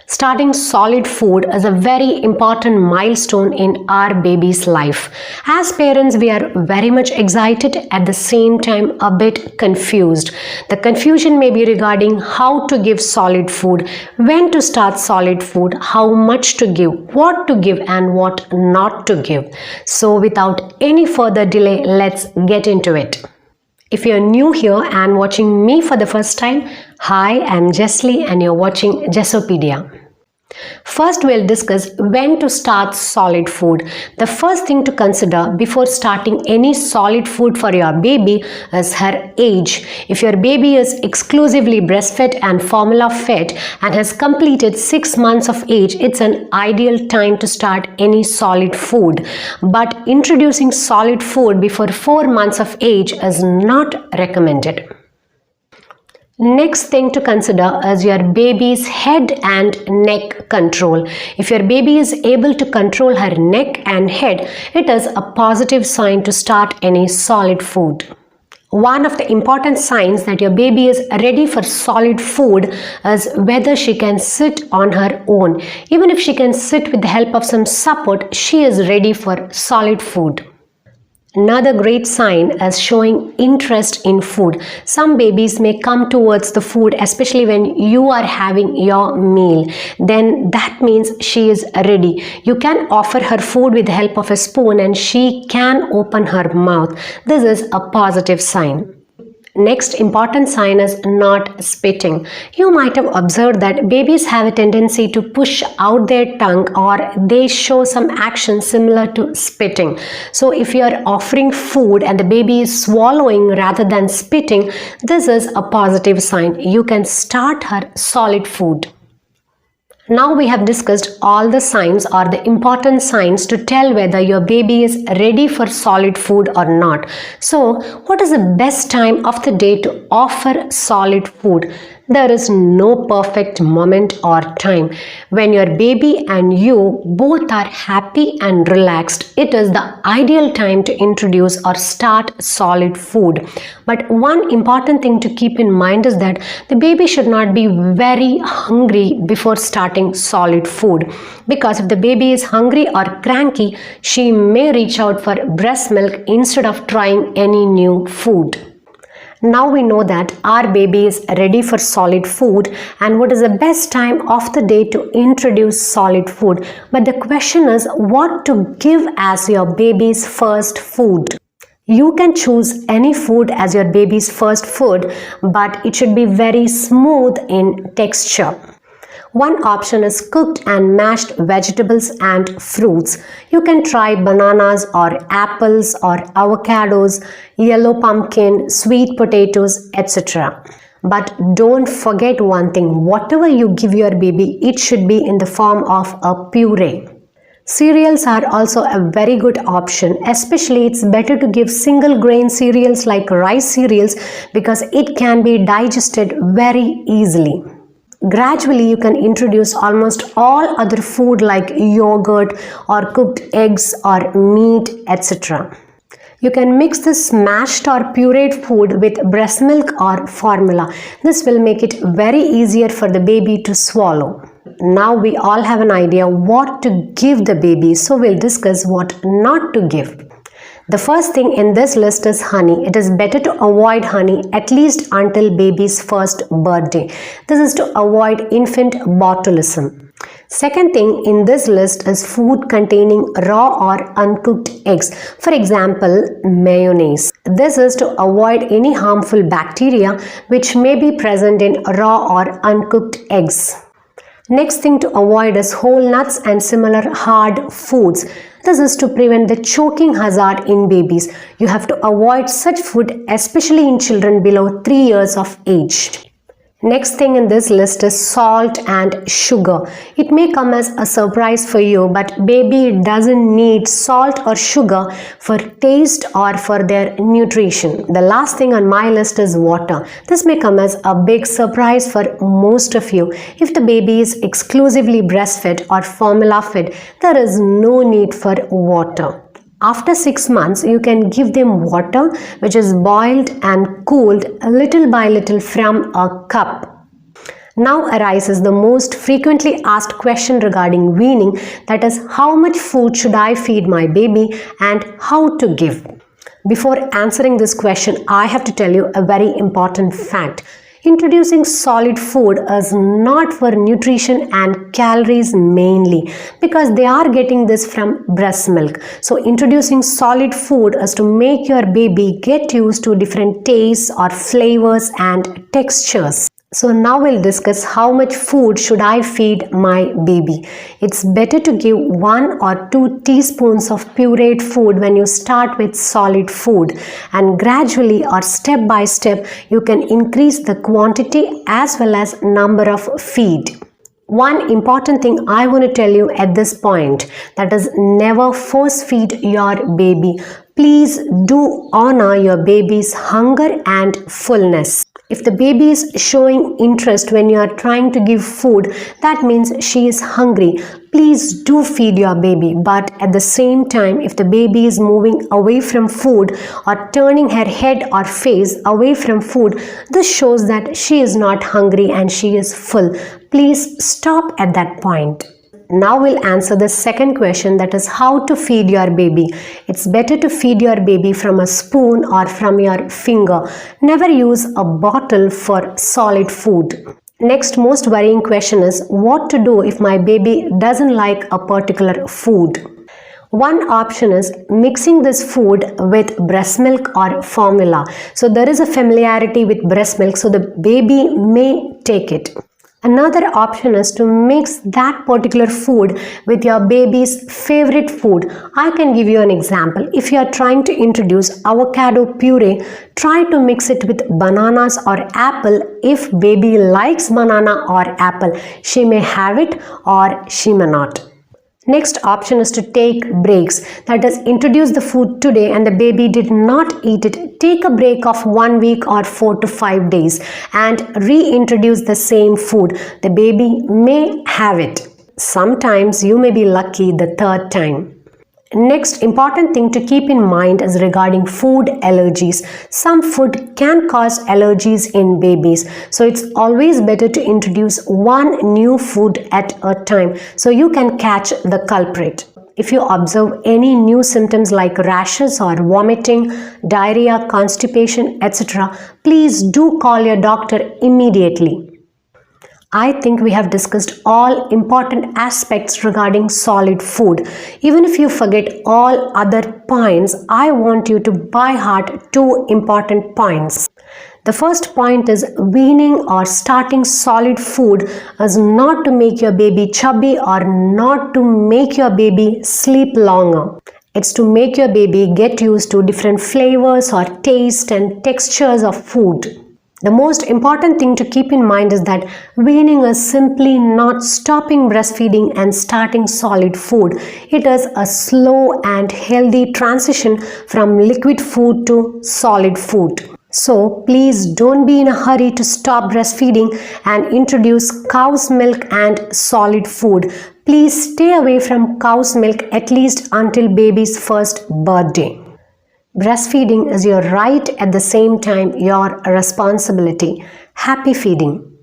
Starting solid food is a very important milestone in our baby's life. As parents, we are very much excited, at the same time a bit confused. The confusion may be regarding how to give solid food, when to start solid food, how much to give, what to give and what not to give. So without any further delay, let's get into it. If you're new here and watching me for the first time, hi, I'm Jessie and you're watching Jessopedia. First, we'll discuss when to start solid food. The first thing to consider before starting any solid food for your baby is her age. If your baby is exclusively breastfed and formula fed and has completed 6 months of age, it's an ideal time to start any solid food. But introducing solid food before 4 months of age is not recommended. Next thing to consider is your baby's head and neck control. If your baby is able to control her neck and head, it is a positive sign to start any solid food. One of the important signs that your baby is ready for solid food is whether she can sit on her own. Even if she can sit with the help of some support, she is ready for solid food. Another great sign is showing interest in food. Some babies may come towards the food, especially when you are having your meal. Then that means she is ready. You can offer her food with the help of a spoon and she can open her mouth. This is a positive sign. Next important sign is not spitting. You might have observed that babies have a tendency to push out their tongue or they show some action similar to spitting. So if you are offering food and the baby is swallowing rather than spitting, this is a positive sign. You can start her solid food. Now we have discussed all the signs or the important signs to tell whether your baby is ready for solid food or not. So, what is the best time of the day to offer solid food? There is no perfect moment or time. When your baby and you both are happy and relaxed, it is the ideal time to introduce or start solid food. But one important thing to keep in mind is that the baby should not be very hungry before starting solid food. Because if the baby is hungry or cranky, she may reach out for breast milk instead of trying any new food. Now we know that our baby is ready for solid food and what is the best time of the day to introduce solid food. But the question is what to give as your baby's first food. You can choose any food as your baby's first food, but it should be very smooth in texture. One option is cooked and mashed vegetables and fruits. You can try bananas or apples or avocados, yellow pumpkin, sweet potatoes, etc. But don't forget one thing, whatever you give your baby, it should be in the form of a puree. Cereals are also a very good option, especially it's better to give single grain cereals like rice cereals because it can be digested very easily. Gradually, you can introduce almost all other food like yogurt or cooked eggs or meat, etc. You can mix this mashed or pureed food with breast milk or formula. This will make it very easier for the baby to swallow. Now we all have an idea what to give the baby, so we'll discuss what not to give. The first thing in this list is honey. It is better to avoid honey at least until baby's first birthday. This is to avoid infant botulism. Second thing in this list is food containing raw or uncooked eggs. For example, mayonnaise. This is to avoid any harmful bacteria which may be present in raw or uncooked eggs. Next thing to avoid is whole nuts and similar hard foods. This is to prevent the choking hazard in babies. You have to avoid such food, especially in children below 3 years of age. Next thing in this list is salt and sugar. It may come as a surprise for you, but baby doesn't need salt or sugar for taste or for their nutrition. The last thing on my list is water. This may come as a big surprise for most of you. If the baby is exclusively breastfed or formula fed, there is no need for water. After 6 months, you can give them water which is boiled and cooled little by little from a cup. Now arises the most frequently asked question regarding weaning, that is, how much food should I feed my baby and how to give? Before answering this question, I have to tell you a very important fact. Introducing solid food is not for nutrition and calories mainly, because they are getting this from breast milk. So introducing solid food is to make your baby get used to different tastes or flavors and textures. So now we'll discuss how much food should I feed my baby. It's better to give 1 or 2 teaspoons of pureed food when you start with solid food, and gradually or step by step you can increase the quantity as well as number of feed. One important thing I want to tell you at this point, that is, never force feed your baby. Please do honor your baby's hunger and fullness. If the baby is showing interest when you are trying to give food, that means she is hungry. Please do feed your baby, but at the same time, if the baby is moving away from food or turning her head or face away from food, this shows that she is not hungry and she is full. Please stop at that point. Now we'll answer the second question, that is how to feed your baby. It's better to feed your baby from a spoon or from your finger. Never use a bottle for solid food. Next most worrying question is what to do if my baby doesn't like a particular food. One option is mixing this food with breast milk or formula. So there is a familiarity with breast milk, so the baby may take it. Another option is to mix that particular food with your baby's favorite food. I can give you an example. If you are trying to introduce avocado puree, try to mix it with bananas or apple. If baby likes banana or apple, she may have it or she may not. Next option is to take breaks. That is, introduce the food today and the baby did not eat it. Take a break of 1 week or 4 to 5 days and reintroduce the same food. The baby may have it. Sometimes you may be lucky the third time. Next important thing to keep in mind is regarding food allergies. Some food can cause allergies in babies, so it's always better to introduce one new food at a time so you can catch the culprit. If you observe any new symptoms like rashes or vomiting, diarrhea, constipation, etc., please do call your doctor immediately. I think we have discussed all important aspects regarding solid food. Even if you forget all other points, I want you to by heart 2 important points. The first point is weaning or starting solid food is not to make your baby chubby or not to make your baby sleep longer. It's to make your baby get used to different flavors or taste and textures of food. The most important thing to keep in mind is that weaning is simply not stopping breastfeeding and starting solid food. It is a slow and healthy transition from liquid food to solid food. So please don't be in a hurry to stop breastfeeding and introduce cow's milk and solid food. Please stay away from cow's milk at least until baby's first birthday. Breastfeeding is your right, at the same time your responsibility. Happy feeding.